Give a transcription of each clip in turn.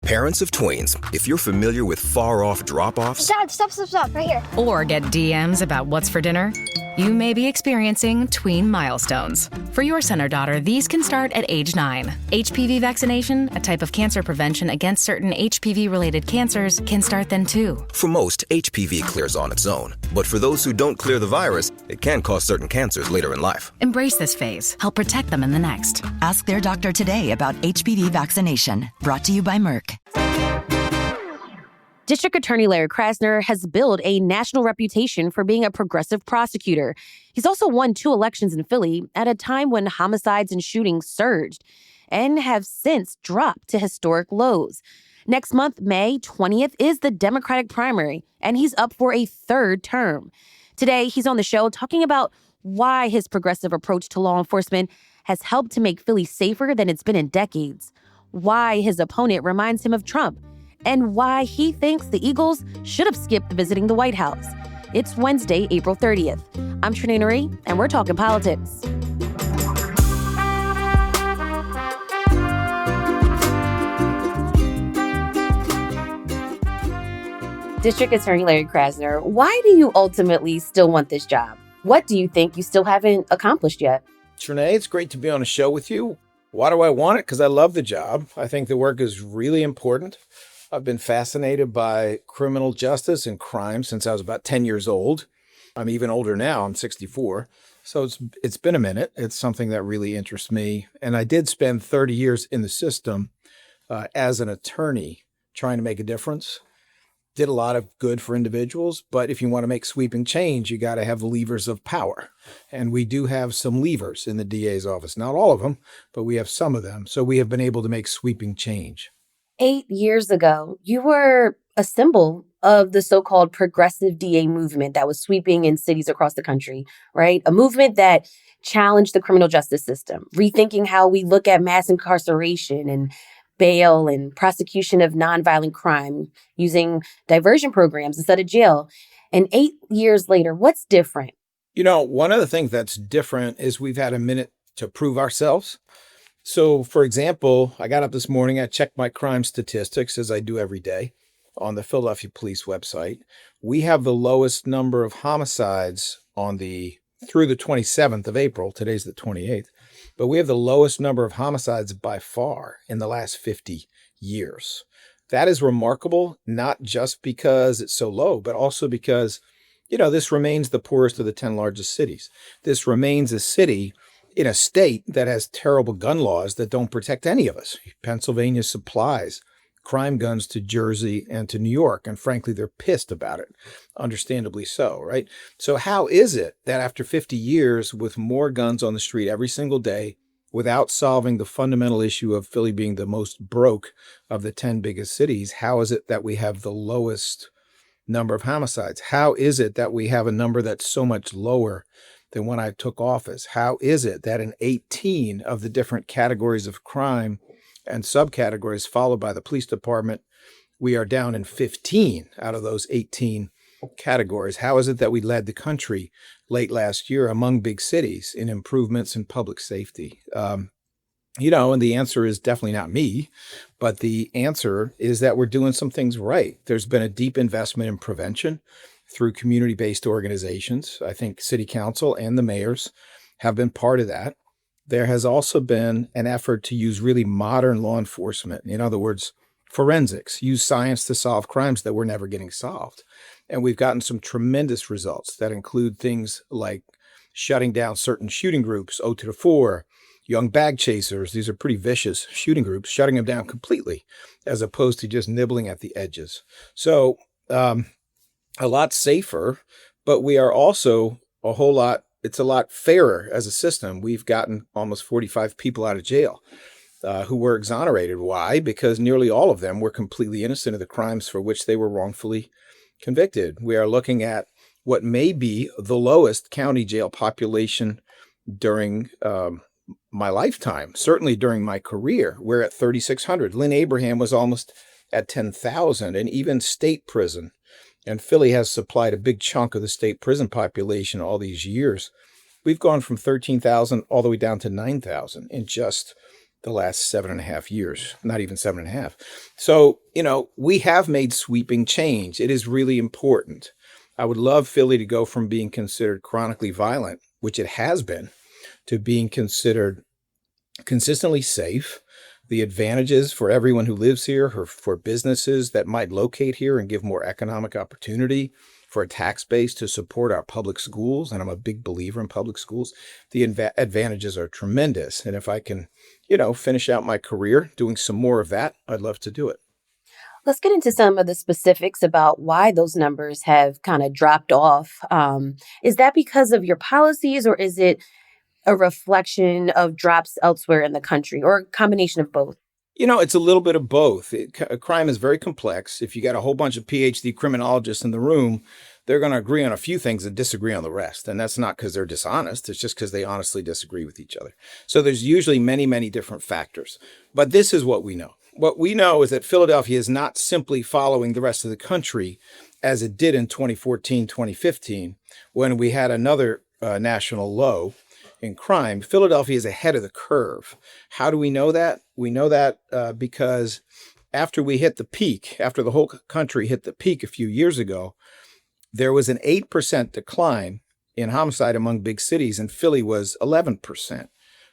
Parents of tweens, if you're familiar with far-off drop-offs... Dad, stop, right here. Or get DMs about what's for dinner, you may be experiencing tween milestones. For your son or daughter, these can start at age 9. HPV vaccination, a type of cancer prevention against certain HPV-related cancers, can start then too. For most, HPV clears on its own. But for those who don't clear the virus, it can cause certain cancers later in life. Embrace this phase. Help protect them in the next. Ask their doctor today about HPV vaccination. Brought to you by Merck. District Attorney Larry Krasner has built a national reputation for being a progressive prosecutor. He's also won 2 elections in Philly at a time when homicides and shootings surged and have since dropped to historic lows. Next month, May 20th, is the Democratic primary, and he's up for a 3rd term. Today, he's on the show talking about why his progressive approach to law enforcement has helped to make Philly safer than it's been in decades, why his opponent reminds him of Trump, and why he thinks the Eagles should have skipped visiting the White House. It's Wednesday, April 30th. I'm Trenae Nuri, and we're talking politics. District Attorney Larry Krasner, why do you ultimately still want this job? What do you think you still haven't accomplished yet? Trenae, it's great to be on a show with you. Why do I want it? Because I love the job. I think the work is really important. I've been fascinated by criminal justice and crime since I was about 10 years old. I'm even older now. I'm 64. So it's been a minute. It's something that really interests me. And I did spend 30 years in the system as an attorney trying to make a difference. Did a lot of good for individuals. But if you want to make sweeping change, you got to have the levers of power. And we do have some levers in the DA's office. Not all of them, but we have some of them. So we have been able to make sweeping change. 8 years ago, you were a symbol of the so-called progressive DA movement that was sweeping in cities across the country, right? A movement that challenged the criminal justice system, rethinking how we look at mass incarceration and bail and prosecution of nonviolent crime, using diversion programs instead of jail. And 8 years later, what's different? You know, one of the things that's different is we've had a minute to prove ourselves. So, for example, I got up this morning, I checked my crime statistics, as I do every day, on the Philadelphia Police website. We have the lowest number of homicides through the 27th of April. Today's the 28th. But we have the lowest number of homicides by far in the last 50 years. That is remarkable, not just because it's so low, but also because, this remains the poorest of the 10 largest cities. This remains a city in a state that has terrible gun laws that don't protect any of us. Pennsylvania supplies crime guns to Jersey and to New York, and frankly, they're pissed about it, understandably so, right? So how is it that after 50 years with more guns on the street every single day, without solving the fundamental issue of Philly being the most broke of the 10 biggest cities, how is it that we have the lowest number of homicides? How is it that we have a number that's so much lower than when I took office? How is it that in 18 of the different categories of crime and subcategories followed by the police department, we are down in 15 out of those 18 categories? How is it that we led the country late last year among big cities in improvements in public safety? And the answer is definitely not me, but the answer is that we're doing some things right. There's been a deep investment in prevention through community-based organizations. I think city council and the mayors have been part of that. There has also been an effort to use really modern law enforcement. In other words, forensics, use science to solve crimes that were never getting solved. And we've gotten some tremendous results that include things like shutting down certain shooting groups, 0 to the 4, young bag chasers. These are pretty vicious shooting groups, shutting them down completely, as opposed to just nibbling at the edges. So, a lot safer, but we are also it's a lot fairer as a system. We've gotten almost 45 people out of jail who were exonerated. Why? Because nearly all of them were completely innocent of the crimes for which they were wrongfully convicted. We are looking at what may be the lowest county jail population during my lifetime, certainly during my career. We're at 3,600. Lynn Abraham was almost at 10,000, and even state prison. And Philly has supplied a big chunk of the state prison population all these years. We've gone from 13,000 all the way down to 9,000 in just the last 7.5 years, not even 7.5. So, we have made sweeping change. It is really important. I would love Philly to go from being considered chronically violent, which it has been, to being considered consistently safe. The advantages for everyone who lives here, for businesses that might locate here and give more economic opportunity, for a tax base to support our public schools, and I'm a big believer in public schools, the advantages are tremendous. And if I can, finish out my career doing some more of that, I'd love to do it. Let's get into some of the specifics about why those numbers have kind of dropped off. Is that because of your policies, or is it a reflection of drops elsewhere in the country, or a combination of both? It's a little bit of both. Crime is very complex. If you got a whole bunch of PhD criminologists in the room, they're going to agree on a few things and disagree on the rest. And that's not because they're dishonest. It's just because they honestly disagree with each other. So there's usually many, many different factors. But this is what we know. What we know is that Philadelphia is not simply following the rest of the country as it did in 2014, 2015, when we had another national low in crime. Philadelphia is ahead of the curve. How do we know that? We know that because after we hit the peak, after the whole country hit the peak a few years ago, there was an 8% decline in homicide among big cities, and Philly was 11%.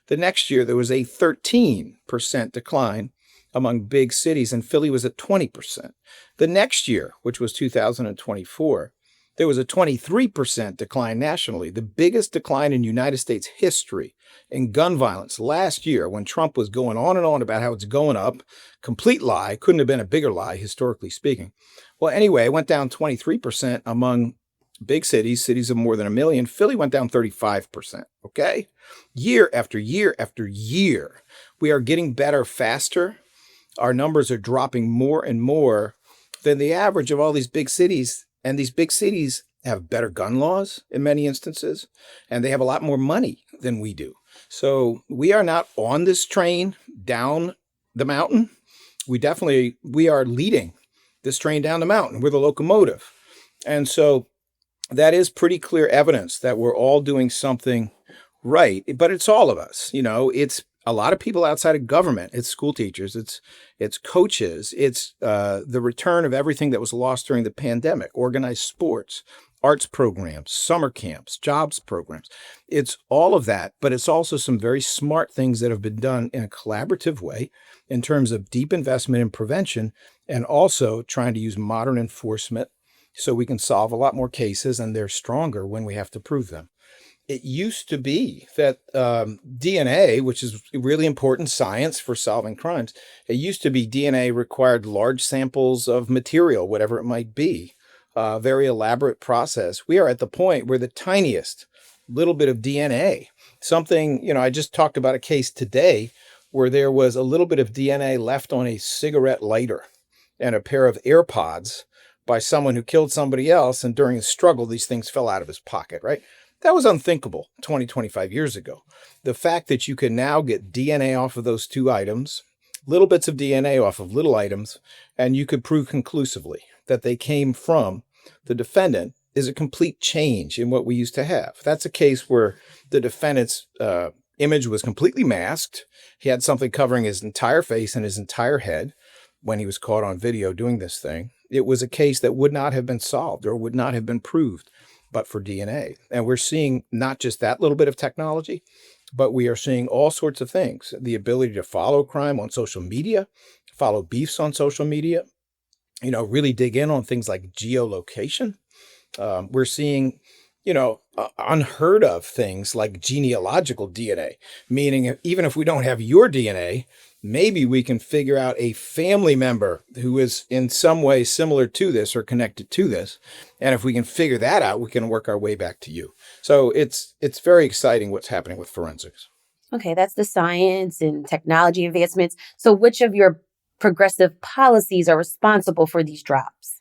The next year, there was a 13% decline among big cities, and Philly was at 20%. The next year, which was 2024, there was a 23% decline nationally, the biggest decline in United States history in gun violence last year, when Trump was going on and on about how it's going up. Complete lie. Couldn't have been a bigger lie, historically speaking. Well, anyway, it went down 23% among big cities of more than 1 million. Philly went down 35%. Okay? Year after year after year, we are getting better faster. Our numbers are dropping more and more than the average of all these big cities. And these big cities have better gun laws in many instances, and they have a lot more money than we do. So we are not on this train down the mountain. We are leading this train down the mountain. We're the locomotive. And so that is pretty clear evidence that we're all doing something right. But it's all of us. It's a lot of people outside of government. It's school teachers. It's coaches. It's the return of everything that was lost during the pandemic, organized sports, arts programs, summer camps, jobs programs. It's all of that, but it's also some very smart things that have been done in a collaborative way in terms of deep investment in prevention, and also trying to use modern enforcement so we can solve a lot more cases, and they're stronger when we have to prove them. It used to be that DNA, which is really important science for solving crimes, it used to be DNA required large samples of material, whatever it might be, very elaborate process. We are at the point where the tiniest little bit of DNA, something, I just talked about a case today where there was a little bit of DNA left on a cigarette lighter and a pair of AirPods by someone who killed somebody else. And during a struggle, these things fell out of his pocket, right? That was unthinkable 20, 25 years ago. The fact that you can now get DNA off of those two items, little bits of DNA off of little items, and you could prove conclusively that they came from the defendant is a complete change in what we used to have. That's a case where the defendant's image was completely masked. He had something covering his entire face and his entire head when he was caught on video doing this thing. It was a case that would not have been solved or would not have been proved but for DNA. And we're seeing not just that little bit of technology, but we are seeing all sorts of things. The ability to follow crime on social media, follow beefs on social media, really dig in on things like geolocation. We're seeing, unheard of things like genealogical DNA, meaning even if we don't have your DNA, maybe we can figure out a family member who is in some way similar to this or connected to this. And if we can figure that out, we can work our way back to you. So it's very exciting what's happening with forensics. Okay, that's the science and technology advancements. So which of your progressive policies are responsible for these drops?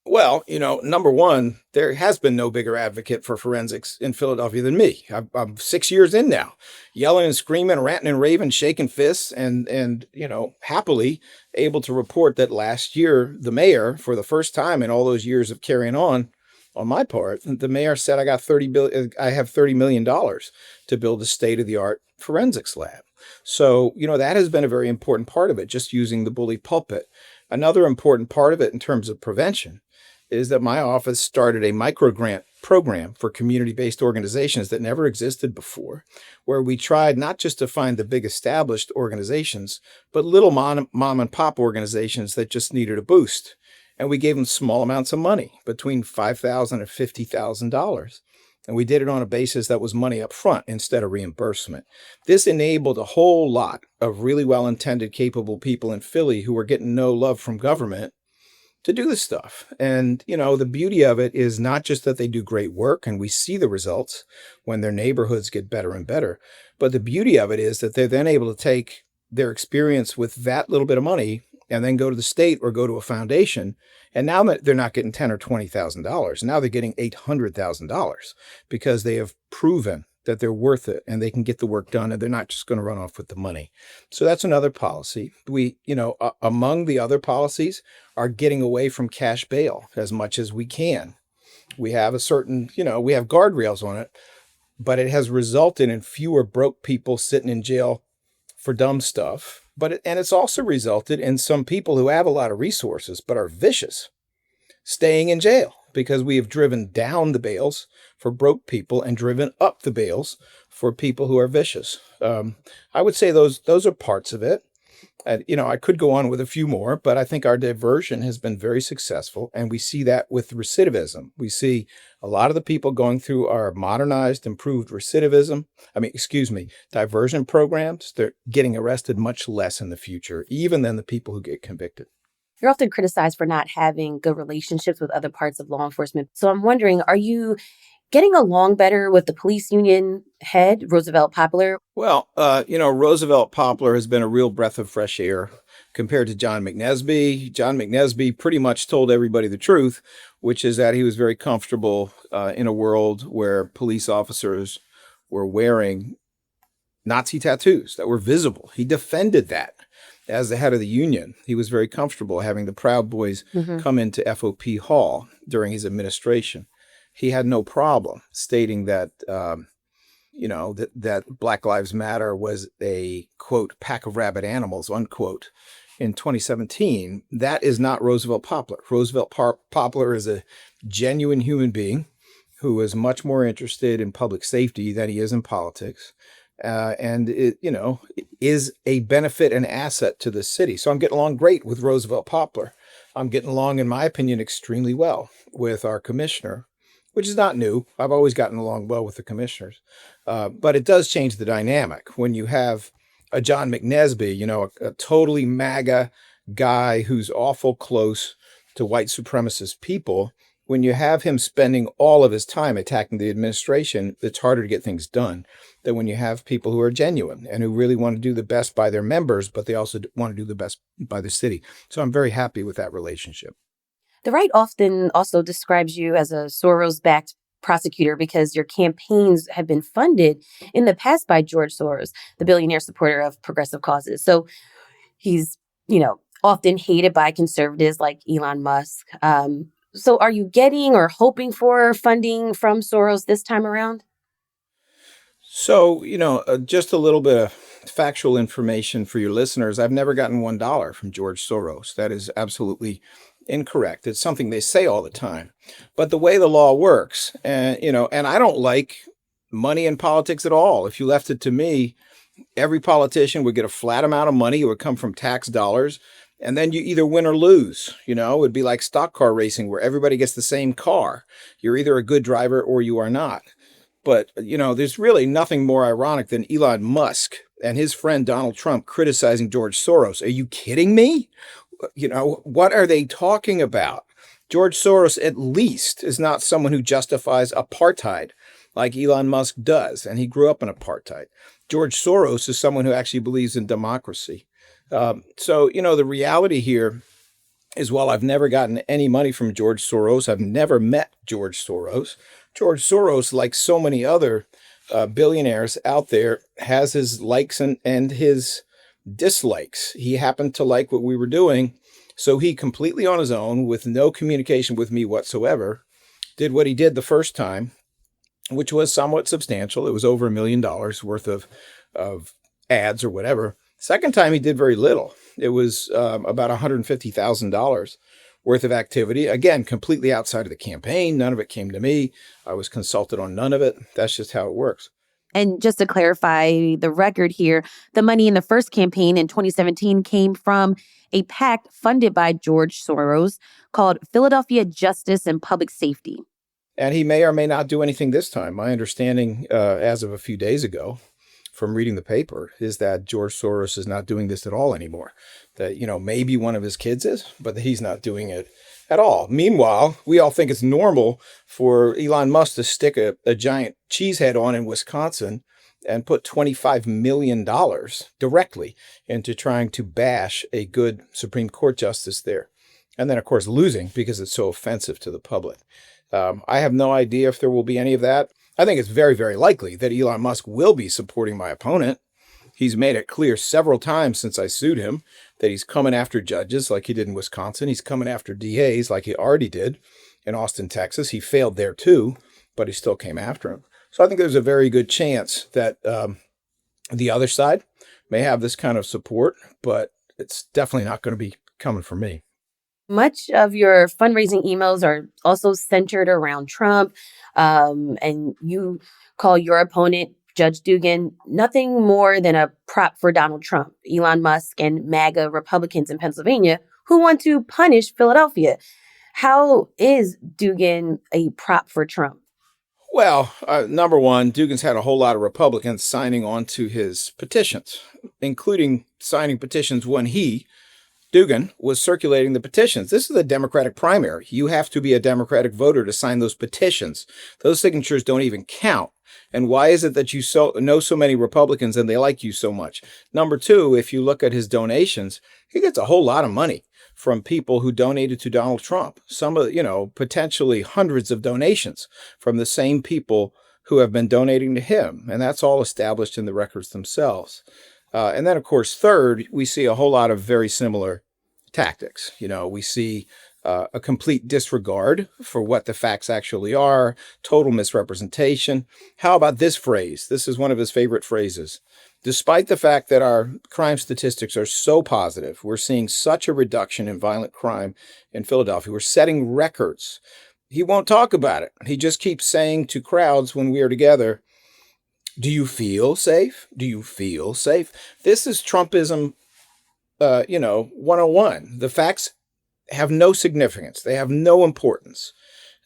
Well, number one, there has been no bigger advocate for forensics in Philadelphia than me. I'm 6 years in now, yelling and screaming, ranting and raving, shaking fists, and happily able to report that last year, the mayor, for the first time in all those years of carrying on my part, the mayor said I have $30 million to build a state-of-the-art forensics lab. So, that has been a very important part of it, just using the bully pulpit. Another important part of it in terms of prevention is that my office started a microgrant program for community-based organizations that never existed before, where we tried not just to find the big established organizations, but little mom and pop organizations that just needed a boost. And we gave them small amounts of money, between $5,000 and $50,000. And we did it on a basis that was money up front instead of reimbursement. This enabled a whole lot of really well-intended, capable people in Philly who were getting no love from government to do this stuff. And, the beauty of it is not just that they do great work and we see the results when their neighborhoods get better and better, but the beauty of it is that they're then able to take their experience with that little bit of money and then go to the state or go to a foundation. And now they're not getting $10,000 or $20,000. Now they're getting $800,000 because they have proven that they're worth it and they can get the work done and they're not just going to run off with the money. So that's another policy. We, among the other policies are getting away from cash bail as much as we can. We have a certain, we have guardrails on it, but it has resulted in fewer broke people sitting in jail for dumb stuff. And it's also resulted in some people who have a lot of resources but are vicious staying in jail because we have driven down the bails for broke people and driven up the bails for people who are vicious. I would say those are parts of it. I could go on with a few more, but I think our diversion has been very successful. And we see that with recidivism. We see a lot of the people going through our modernized, improved diversion programs. They're getting arrested much less in the future, even than the people who get convicted. You're often criticized for not having good relationships with other parts of law enforcement. So I'm wondering, are you getting along better with the police union head, Roosevelt Poplar? Well, Roosevelt Poplar has been a real breath of fresh air compared to John McNesby. John McNesby pretty much told everybody the truth, which is that he was very comfortable in a world where police officers were wearing Nazi tattoos that were visible. He defended that. As the head of the union, he was very comfortable having the Proud Boys come into FOP Hall during his administration. He had no problem stating that, that Black Lives Matter was a, quote, pack of rabid animals, unquote, in 2017. That is not Roosevelt Poplar. Roosevelt Poplar is a genuine human being who is much more interested in public safety than he is in politics. And it, is a benefit and asset to the city. So I'm getting along great with Roosevelt Poplar. I'm getting along, in my opinion, extremely well with our commissioner, which is not new. I've always gotten along well with the commissioners. But it does change the dynamic when you have a John McNesby, a totally MAGA guy who's awful close to white supremacist people. When you have him spending all of his time attacking the administration, it's harder to get things done than when you have people who are genuine and who really want to do the best by their members, but they also want to do the best by the city. So I'm very happy with that relationship. The right often also describes you as a Soros-backed prosecutor because your campaigns have been funded in the past by George Soros, the billionaire supporter of progressive causes. So he's, often hated by conservatives like Elon Musk. So are you getting or hoping for funding from Soros this time around? So, just a little bit of factual information for your listeners. I've never gotten $1 from George Soros. That is absolutely incorrect. It's something they say all the time. But the way the law works, and I don't like money in politics at all. If you left it to me, every politician would get a flat amount of money. It would come from tax dollars. And then you either win or lose. It would be like stock car racing where everybody gets the same car. You're either a good driver or you are not. But, there's really nothing more ironic than Elon Musk and his friend Donald Trump criticizing George Soros. Are you kidding me? What are they talking about? George Soros, at least, is not someone who justifies apartheid like Elon Musk does. And he grew up in apartheid. George Soros is someone who actually believes in democracy. So, the reality here is, while I've never gotten any money from George Soros, I've never met George Soros. George Soros, like so many other billionaires out there, has his likes and his dislikes. He happened to like what we were doing, so he completely on his own, with no communication with me whatsoever, did what he did the first time, which was somewhat substantial. It was over $1 million worth of ads or whatever. Second time, he did very little. It was about $150,000 worth of activity. Again, completely outside of the campaign. None of it came to me. I was consulted on none of it. That's just how it works. And just to clarify the record here, the money in the first campaign in 2017 came from a PAC funded by George Soros called Philadelphia Justice and Public Safety. And he may or may not do anything this time. My understanding as of a few days ago from reading the paper is that George Soros is not doing this at all anymore. That, maybe one of his kids is, but that he's not doing it at all. Meanwhile, we all think it's normal for Elon Musk to stick a giant cheese head on in Wisconsin and put $25 million directly into trying to bash a good Supreme Court justice there. And then, of course, losing because it's so offensive to the public. I have no idea if there will be any of that. I think it's very, very likely that Elon Musk will be supporting my opponent. He's made it clear several times since I sued him that he's coming after judges like he did in Wisconsin. He's coming after DAs like he already did in Austin, Texas. He failed there too, but he still came after him. So I think there's a very good chance that the other side may have this kind of support, but it's definitely not going to be coming from me. Much of your fundraising emails are also centered around Trump, and you call your opponent, Judge Dugan, nothing more than a prop for Donald Trump, Elon Musk, and MAGA Republicans in Pennsylvania who want to punish Philadelphia. How is Dugan a prop for Trump? Well, number one, Dugan's had a whole lot of Republicans signing on to his petitions, including signing petitions when Dugan was circulating the petitions. This is a Democratic primary. You have to be a Democratic voter to sign those petitions. Those signatures don't even count. And why is it that you know so many Republicans and they like you so much? Number two, if you look at his donations, he gets a whole lot of money from people who donated to Donald Trump. Some of, potentially hundreds of donations from the same people who have been donating to him. And that's all established in the records themselves. And then, of course, third, we see a whole lot of very similar tactics. We see a complete disregard for what the facts actually are, total misrepresentation. How about this phrase? This is one of his favorite phrases. Despite the fact that our crime statistics are so positive, we're seeing such a reduction in violent crime in Philadelphia. We're setting records. He won't talk about it. He just keeps saying to crowds when we are together, do you feel safe? Do you feel safe? This is Trumpism, 101. The facts have no significance. They have no importance.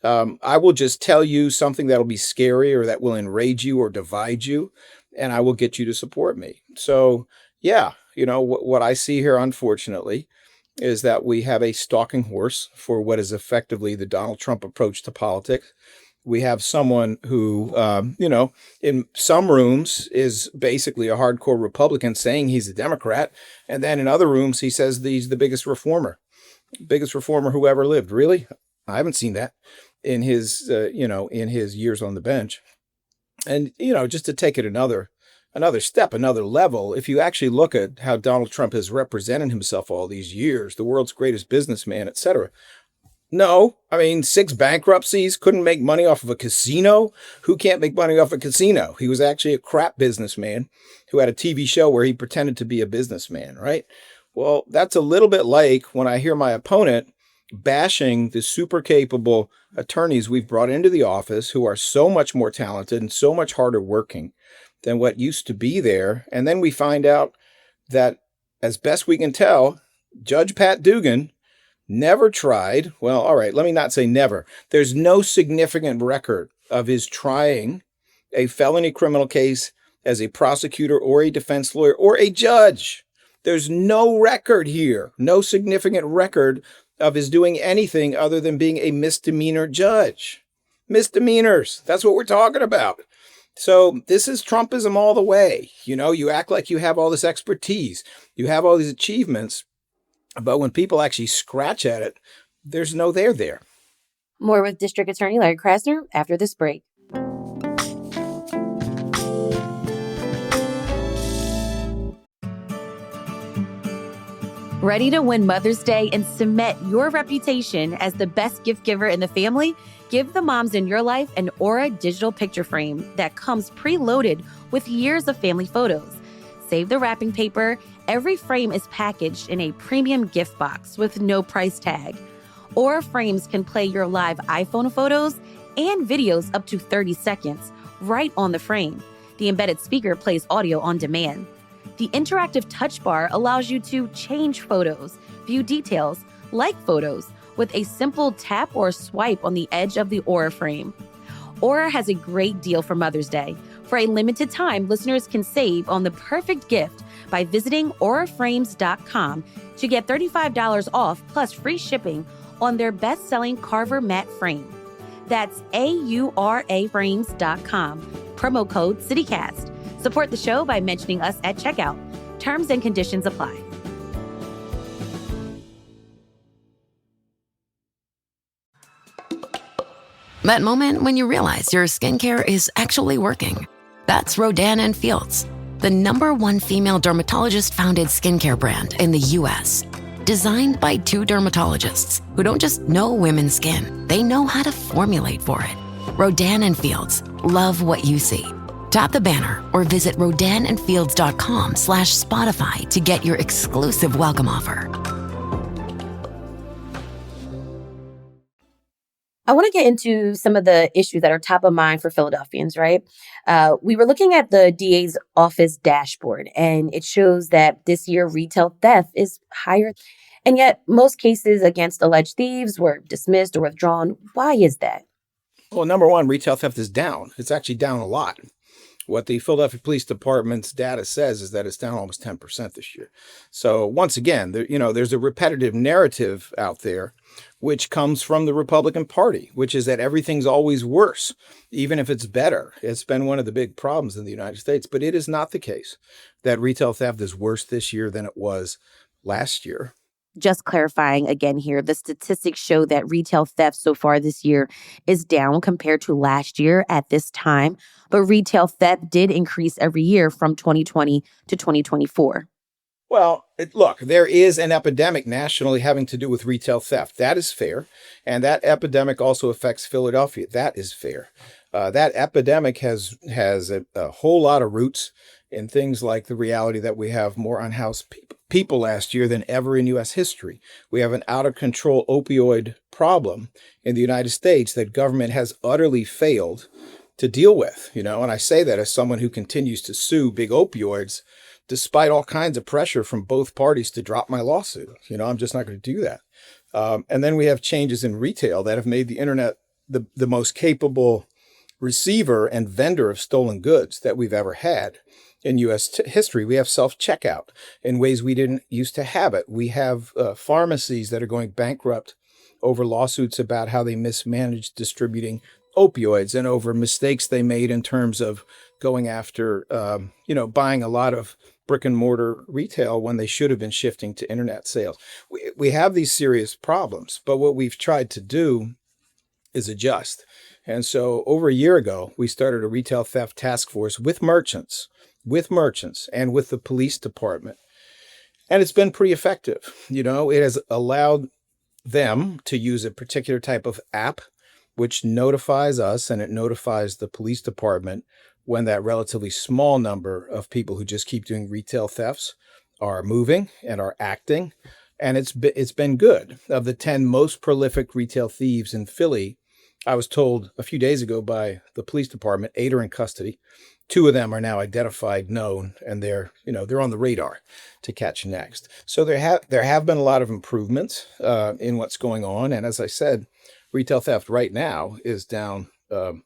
I will just tell you something that'll be scary or that will enrage you or divide you, and I will get you to support me. So, yeah, what I see here, unfortunately, is that we have a stalking horse for what is effectively the Donald Trump approach to politics. We have someone who, in some rooms is basically a hardcore Republican saying he's a Democrat. And then in other rooms, he says he's the biggest reformer who ever lived. Really? I haven't seen that in his, in his years on the bench. And, just to take it another step, another level, if you actually look at how Donald Trump has represented himself all these years, the world's greatest businessman, et cetera. No, 6 bankruptcies, couldn't make money off of a casino. Who can't make money off a casino? He was actually a crap businessman who had a TV show where he pretended to be a businessman, right? Well, that's a little bit like when I hear my opponent bashing the super capable attorneys we've brought into the office who are so much more talented and so much harder working than what used to be there. And then we find out that, as best we can tell, Judge Pat Dugan never tried. Well, all right, let me not say never. There's no significant record of his trying a felony criminal case as a prosecutor or a defense lawyer or a judge. There's no record here, no significant record of his doing anything other than being a misdemeanor judge. Misdemeanors, that's what we're talking about. So this is Trumpism all the way. You act like you have all this expertise, you have all these achievements, but when people actually scratch at it, there's no there. More with District Attorney Larry Krasner after this break. Ready to win Mother's Day and cement your reputation as the best gift giver in the family? Give the moms in your life an Aura digital picture frame that comes preloaded with years of family photos. save the wrapping paper, every frame is packaged in a premium gift box with no price tag. Aura frames can play your live iPhone photos and videos up to 30 seconds right on the frame. The embedded speaker plays audio on demand. The interactive touch bar allows you to change photos, view details, like photos, with a simple tap or swipe on the edge of the Aura frame. Aura has a great deal for Mother's Day. For a limited time, listeners can save on the perfect gift by visiting auraframes.com to get $35 off plus free shipping on their best-selling Carver matte frame. That's auraframes.com. Promo code CityCast. Support the show by mentioning us at checkout. Terms and conditions apply. That moment when you realize your skincare is actually working. That's Rodan & Fields, the #1 female dermatologist-founded skincare brand in the U.S. Designed by 2 dermatologists who don't just know women's skin, they know how to formulate for it. Rodan & Fields, love what you see. Tap the banner or visit rodanandfields.com/Spotify to get your exclusive welcome offer. I want to get into some of the issues that are top of mind for Philadelphians, right? We were looking at the DA's office dashboard, and it shows that this year retail theft is higher. And yet most cases against alleged thieves were dismissed or withdrawn. Why is that? Well, number one, retail theft is down. It's actually down a lot. What the Philadelphia Police Department's data says is that it's down almost 10% this year. So once again, there's a repetitive narrative out there, which comes from the Republican Party, which is that everything's always worse, even if it's better. It's been one of the big problems in the United States, but it is not the case that retail theft is worse this year than it was last year. Just clarifying again here, the statistics show that retail theft so far this year is down compared to last year at this time, but retail theft did increase every year from 2020 to 2024. Well, look, there is an epidemic nationally having to do with retail theft. That is fair. And that epidemic also affects Philadelphia. That is fair. That epidemic has a whole lot of roots in things like the reality that we have more unhoused people last year than ever in U.S. history. We have an out-of-control opioid problem in the United States that government has utterly failed to deal with. And I say that as someone who continues to sue big opioids despite all kinds of pressure from both parties to drop my lawsuit. I'm just not going to do that. And then we have changes in retail that have made the internet the most capable receiver and vendor of stolen goods that we've ever had. In U.S. history, we have self-checkout in ways we didn't used to have it. We have pharmacies that are going bankrupt over lawsuits about how they mismanaged distributing opioids and over mistakes they made in terms of going after, buying a lot of brick and mortar retail when they should have been shifting to internet sales. We have these serious problems, but what we've tried to do is adjust. And so over a year ago, we started a retail theft task force with merchants and with the police department. And it's been pretty effective. It has allowed them to use a particular type of app, which notifies us and it notifies the police department when that relatively small number of people who just keep doing retail thefts are moving and are acting. And it's been good. Of the 10 most prolific retail thieves in Philly, I was told a few days ago by the police department, 8 are in custody. 2 of them are now identified, known, and they're on the radar to catch next. So there have been a lot of improvements in what's going on. And as I said, retail theft right now is down 10%.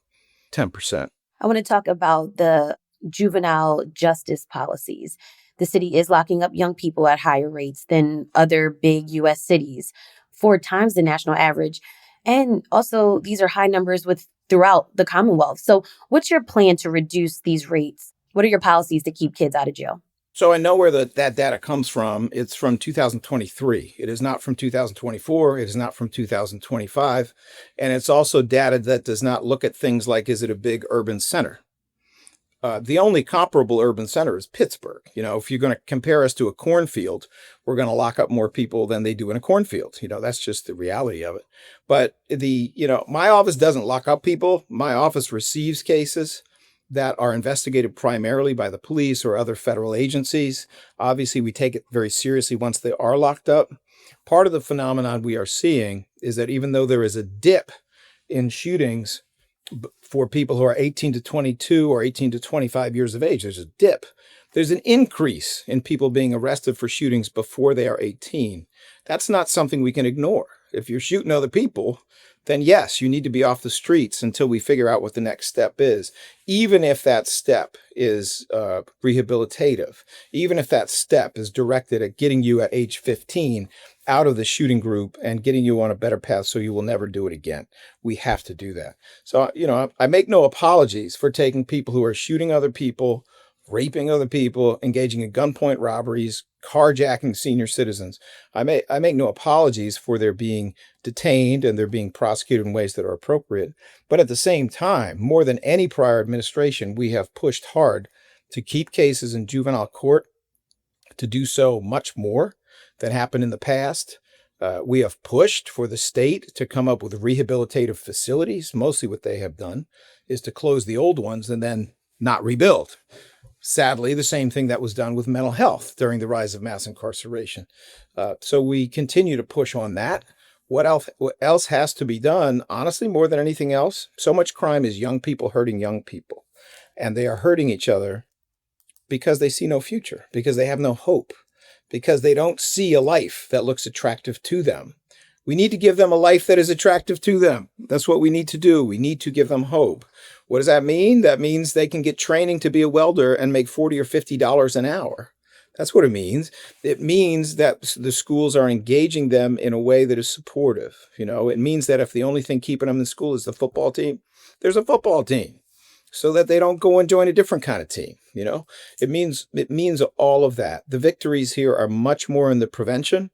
I want to talk about the juvenile justice policies. The city is locking up young people at higher rates than other big U.S. cities, 4 times the national average. And also, these are high numbers throughout the Commonwealth. So what's your plan to reduce these rates? What are your policies to keep kids out of jail? So I know where that data comes from. It's from 2023. It is not from 2024. It is not from 2025. And it's also data that does not look at things like, is it a big urban center? The only comparable urban center is Pittsburgh. If you're going to compare us to a cornfield, we're going to lock up more people than they do in a cornfield. That's just the reality of it. But my office doesn't lock up people. My office receives cases that are investigated primarily by the police or other federal agencies. Obviously, we take it very seriously once they are locked up. Part of the phenomenon we are seeing is that even though there is a dip in shootings for people who are 18 to 22 or 18 to 25 years of age, there's a dip. There's an increase in people being arrested for shootings before they are 18. That's not something we can ignore. If you're shooting other people, then yes, you need to be off the streets until we figure out what the next step is, even if that step is rehabilitative, even if that step is directed at getting you at age 15 out of the shooting group and getting you on a better path so you will never do it again. We have to do that. So, I make no apologies for taking people who are shooting other people, raping other people, engaging in gunpoint robberies, carjacking senior citizens. I make no apologies for their being detained and they're being prosecuted in ways that are appropriate. But at the same time, more than any prior administration, we have pushed hard to keep cases in juvenile court, to do so much more than happened in the past. We have pushed for the state to come up with rehabilitative facilities. Mostly what they have done is to close the old ones and then not rebuild. Sadly, the same thing that was done with mental health during the rise of mass incarceration. So we continue to push on that. What else has to be done? Honestly, more than anything else, so much crime is young people hurting young people. And they are hurting each other because they see no future, because they have no hope, because they don't see a life that looks attractive to them. We need to give them a life that is attractive to them. That's what we need to do. We need to give them hope. What does that mean? That means they can get training to be a welder and make $40 or $50 an hour. That's what it means. It means that the schools are engaging them in a way that is supportive. It means that if the only thing keeping them in school is the football team, there's a football team so that they don't go and join a different kind of team. It means all of that. The victories here are much more in the prevention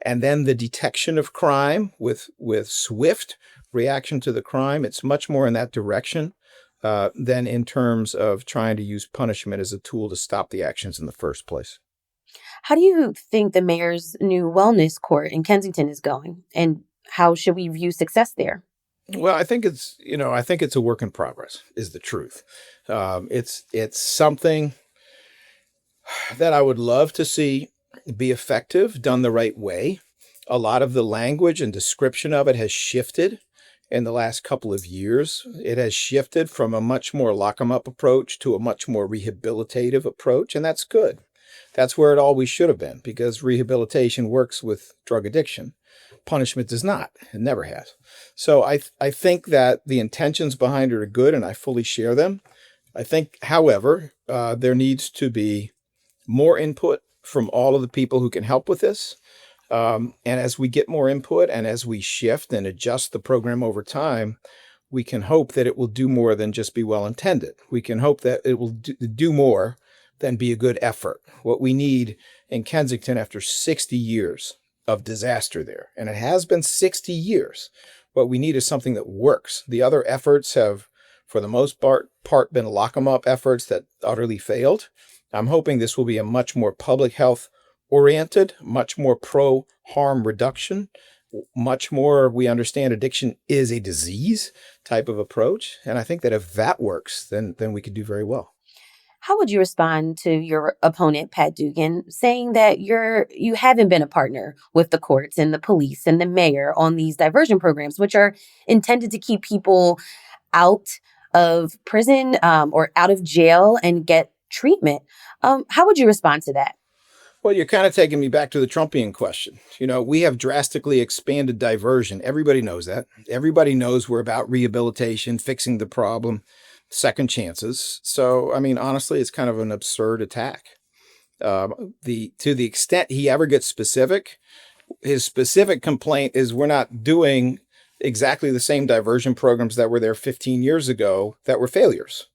and then the detection of crime with swift reaction to the crime. It's much more in that direction than in terms of trying to use punishment as a tool to stop the actions in the first place. How do you think the mayor's new wellness court in Kensington is going? And how should we view success there? Well, I think it's a work in progress, is the truth. It's something that I would love to see be effective, done the right way. A lot of the language and description of it has shifted in the last couple of years. It has shifted from a much more lock 'em up approach to a much more rehabilitative approach, and that's good. That's where it always should have been, because rehabilitation works with drug addiction. Punishment does not. It never has. So I think that the intentions behind it are good, and I fully share them. I think, however, there needs to be more input from all of the people who can help with this. And as we get more input and as we shift and adjust the program over time, we can hope that it will do more than just be well-intended. We can hope that it will do more than be a good effort. What we need in Kensington after 60 years of disaster there, and it has been 60 years, what we need is something that works. The other efforts have, for the most part been lock 'em up efforts that utterly failed. I'm hoping this will be a much more public health oriented, much more pro-harm reduction, much more we understand addiction is a disease type of approach. And I think that if that works, then we could do very well. How would you respond to your opponent, Pat Dugan, saying that you haven't been a partner with the courts and the police and the mayor on these diversion programs, which are intended to keep people out of prison or out of jail and get treatment? How would you respond to that? Well, you're kind of taking me back to the Trumpian question. We have drastically expanded diversion. Everybody knows that. Everybody knows we're about rehabilitation, fixing the problem, second chances. So, honestly, it's kind of an absurd attack. To the extent he ever gets specific, his specific complaint is we're not doing exactly the same diversion programs that were there 15 years ago that were failures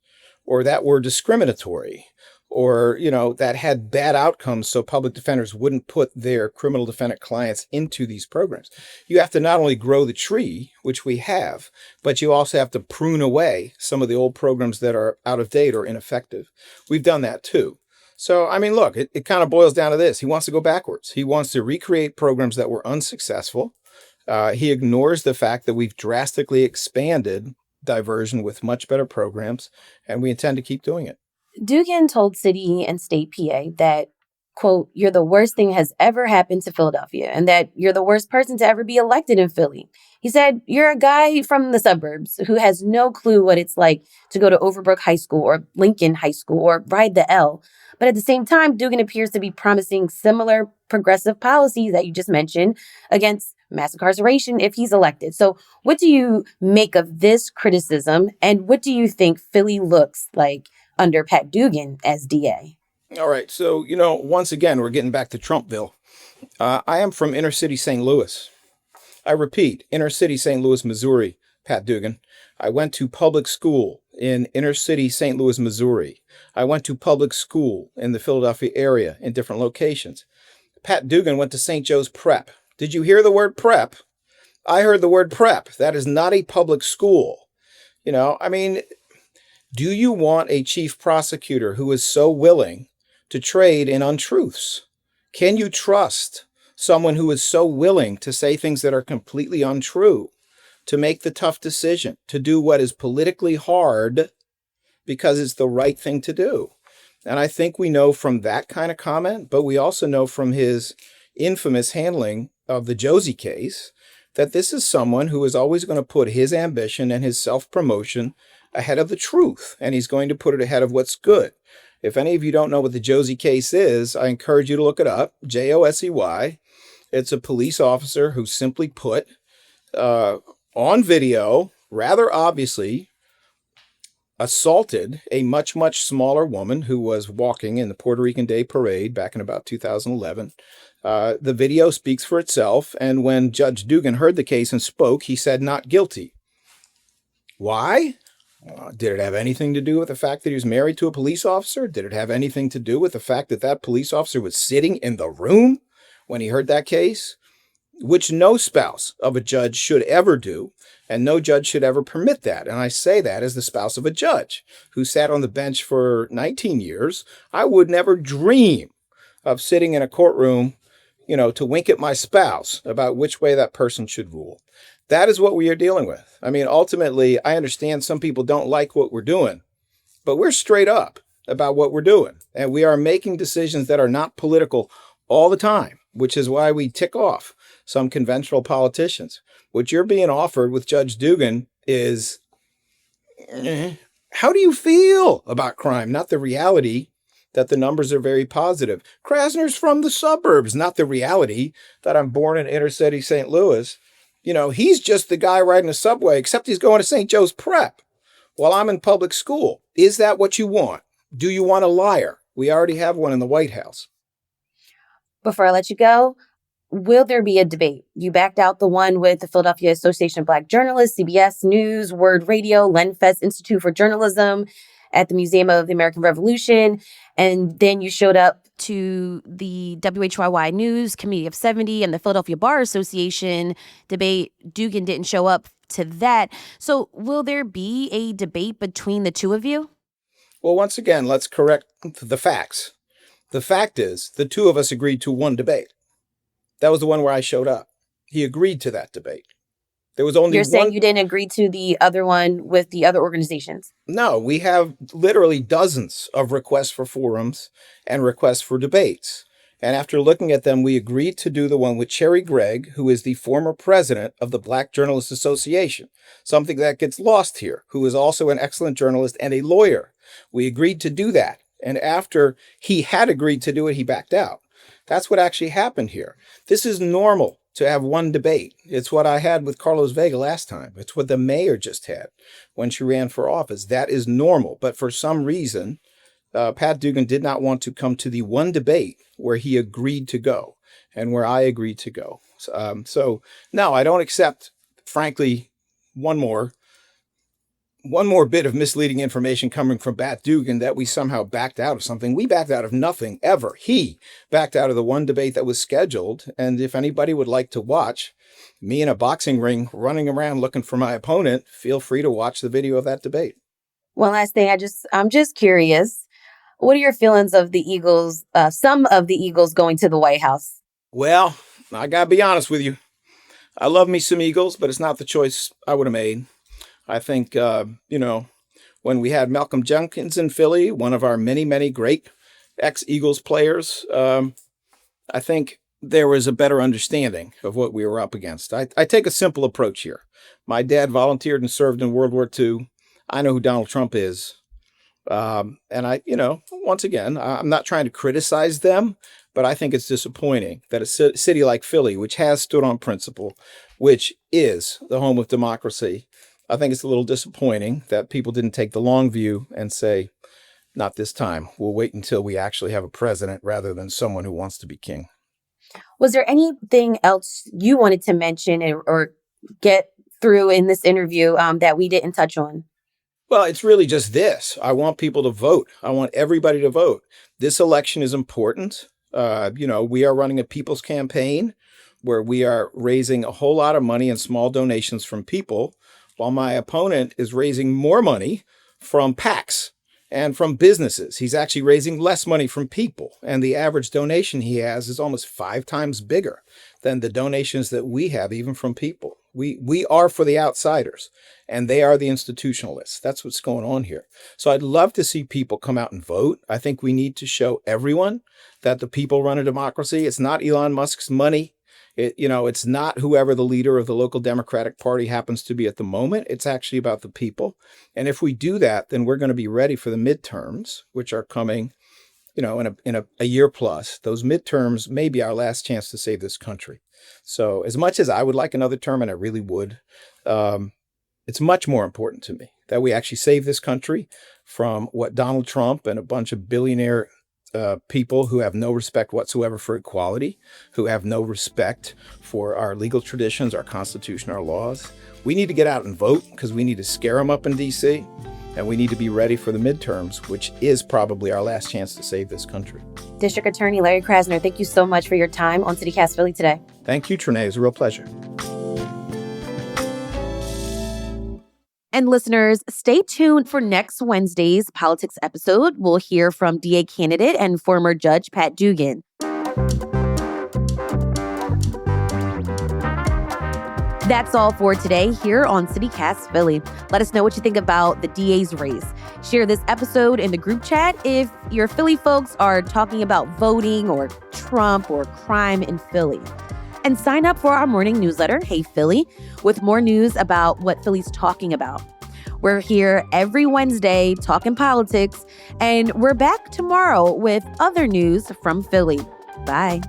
or that were discriminatory or, that had bad outcomes so public defenders wouldn't put their criminal defendant clients into these programs. You have to not only grow the tree, which we have, but you also have to prune away some of the old programs that are out of date or ineffective. We've done that too. So, look, it kind of boils down to this. He wants to go backwards. He wants to recreate programs that were unsuccessful. He ignores the fact that we've drastically expanded diversion with much better programs, and we intend to keep doing it. Dugan told City and State PA that, quote, "You're the worst thing has ever happened to Philadelphia, and that you're the worst person to ever be elected in Philly." He said, "You're a guy from the suburbs who has no clue what it's like to go to Overbrook High School or Lincoln High School or ride the L." But at the same time, Dugan appears to be promising similar progressive policies that you just mentioned against mass incarceration if he's elected. So what do you make of this criticism, and what do you think Philly looks like under Pat Dugan as DA? All right. So, once again, we're getting back to Trumpville. I am from inner city St. Louis. I repeat, inner city St. Louis, Missouri, Pat Dugan. I went to public school in inner city St. Louis, Missouri. I went to public school in the Philadelphia area in different locations. Pat Dugan went to St. Joe's Prep. Did you hear the word prep? I heard the word prep. That is not a public school. Do you want a chief prosecutor who is so willing to trade in untruths? Can you trust someone who is so willing to say things that are completely untrue, to make the tough decision, to do what is politically hard because it's the right thing to do? And I think we know from that kind of comment, but we also know from his infamous handling of the Josie case, that this is someone who is always going to put his ambition and his self-promotion ahead of the truth, and he's going to put it ahead of what's good. If any of you don't know what the Josie case is, I encourage you to look it up, Josey. It's a police officer who simply put on video, rather obviously, assaulted a much, much smaller woman who was walking in the Puerto Rican Day Parade back in about 2011. The video speaks for itself, and when Judge Dugan heard the case and spoke, he said not guilty. Why? Did it have anything to do with the fact that he was married to a police officer? Did it have anything to do with the fact that that police officer was sitting in the room when he heard that case? Which no spouse of a judge should ever do, and no judge should ever permit that. And I say that as the spouse of a judge who sat on the bench for 19 years. I would never dream of sitting in a courtroom, to wink at my spouse about which way that person should rule. That is what we are dealing with. Ultimately, I understand some people don't like what we're doing, but we're straight up about what we're doing. And we are making decisions that are not political all the time, which is why we tick off some conventional politicians. What you're being offered with Judge Dugan is, how do you feel about crime? Not the reality that the numbers are very positive. Krasner's from the suburbs, not the reality that I'm born in inner city St. Louis. He's just the guy riding a subway, except he's going to St. Joe's Prep while I'm in public school. Is that what you want? Do you want a liar? We already have one in the White House. Before I let you go, will there be a debate? You backed out the one with the Philadelphia Association of Black Journalists, CBS News, Word Radio, Lenfest Institute for Journalism, at the Museum of the American Revolution. And then you showed up to the WHYY News Committee of 70 and the Philadelphia Bar Association debate. Dugan didn't show up to that. So will there be a debate between the two of you? Well, once again, let's correct the facts. The fact is, the two of us agreed to one debate. That was the one where I showed up. He agreed to that debate. There was only You're saying you didn't agree to the other one with the other organizations? No, we have literally dozens of requests for forums and requests for debates. And after looking at them, we agreed to do the one with Cherry Gregg, who is the former president of the Black Journalists Association, something that gets lost here, who is also an excellent journalist and a lawyer. We agreed to do that. And after he had agreed to do it, he backed out. That's what actually happened here. This is normal to have one debate. It's what I had with Carlos Vega last time. It's what the mayor just had when she ran for office. That is normal. But for some reason, Pat Dugan did not want to come to the one debate where he agreed to go and where I agreed to go. So no, I don't accept, frankly, one more bit of misleading information coming from Pat Dugan that we somehow backed out of something. We backed out of nothing ever. He backed out of the one debate that was scheduled. And if anybody would like to watch me in a boxing ring running around looking for my opponent, feel free to watch the video of that debate. One last thing. I'm just curious. What are your feelings of the Eagles, some of the Eagles going to the White House? Well, I got to be honest with you. I love me some Eagles, but it's not the choice I would have made. I think, when we had Malcolm Jenkins in Philly, one of our many, many great ex-Eagles players, I think there was a better understanding of what we were up against. I take a simple approach here. My dad volunteered and served in World War II. I know who Donald Trump is. And once again, I'm not trying to criticize them, but I think it's disappointing that a city like Philly, which has stood on principle, which is the home of democracy, I think it's a little disappointing that people didn't take the long view and say, not this time. We'll wait until we actually have a president rather than someone who wants to be king. Was there anything else you wanted to mention or get through in this interview that we didn't touch on? Well, it's really just this. I want people to vote. I want everybody to vote. This election is important. We are running a people's campaign where we are raising a whole lot of money and small donations from people, while my opponent is raising more money from PACs and from businesses. He's actually raising less money from people. And the average donation he has is almost 5 times bigger than the donations that we have, even from people. We are for the outsiders, and they are the institutionalists. That's what's going on here. So I'd love to see people come out and vote. I think we need to show everyone that the people run a democracy. It's not Elon Musk's money. It's not whoever the leader of the local Democratic Party happens to be at the moment. It's actually about the people. And if we do that, then we're going to be ready for the midterms, which are coming, in a year plus. Those midterms may be our last chance to save this country. So as much as I would like another term, and I really would, it's much more important to me that we actually save this country from what Donald Trump and a bunch of billionaire people who have no respect whatsoever for equality, who have no respect for our legal traditions, our Constitution, our laws. We need to get out and vote because we need to scare them up in D.C., and we need to be ready for the midterms, which is probably our last chance to save this country. District Attorney Larry Krasner, thank you so much for your time on CityCast Philly today. Thank you, Trinae. It was a real pleasure. And listeners, stay tuned for next Wednesday's politics episode. We'll hear from DA candidate and former Judge Pat Dugan. That's all for today here on CityCast Philly. Let us know what you think about the DA's race. Share this episode in the group chat if your Philly folks are talking about voting or Trump or crime in Philly. And sign up for our morning newsletter, Hey Philly, with more news about what Philly's talking about. We're here every Wednesday talking politics, and we're back tomorrow with other news from Philly. Bye.